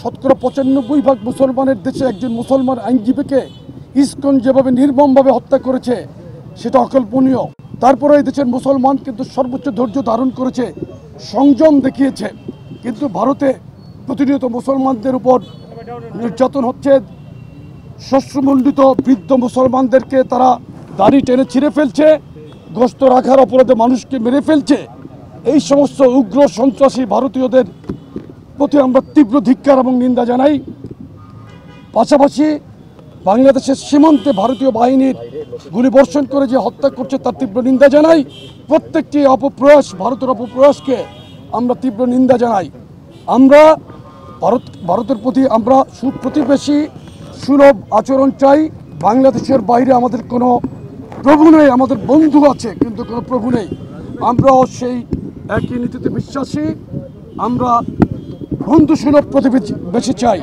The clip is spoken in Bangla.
শতকরা 95% মুসলমানের দেশে একজন মুসলমান আইনজীবীকে ইসকন যেভাবে নির্মমভাবে হত্যা করেছে সেটা অকল্পনীয়। তারপরে এই দেশের মুসলমান কিন্তু সর্বোচ্চ ধৈর্য ধারণ করেছে, সংযম দেখিয়েছে। কিন্তু ভারতে প্রতিনিয়ত মুসলমানদের উপর নির্যাতন হচ্ছে। শ্বশ্রমণ্ডিত বৃদ্ধ মুসলমানদেরকে তারা দাড়ি টেনে ছিঁড়ে ফেলছে, গোশত রাখার অপরাধে মানুষকে মেরে ফেলছে। এই সমস্ত উগ্র সন্ত্রাসী ভারতীয়দের প্রতি আমরা তীব্র ধিক্কার এবং নিন্দা জানাই। পাশাপাশি বাংলাদেশের সীমান্তে ভারতীয় বাহিনীর গুলিবর্ষণ করে যে হত্যা করছে তার তীব্র নিন্দা জানাই। প্রত্যেকটি অপপ্রয়াস, ভারতের অপপ্রয়াসকে আমরা তীব্র নিন্দা জানাই। আমরা ভারতের প্রতি আমরা সুপ্রতিবেশী সুলভ আচরণ চাই। বাংলাদেশের বাইরে আমাদের কোনো প্রভু নেই, আমাদের বন্ধু আছে কিন্তু কোনো প্রভু নেই। আমরাও সেই একই নীতিতে বিশ্বাসী। আমরা বন্ধুসুলভ প্রতিবেশী চাই।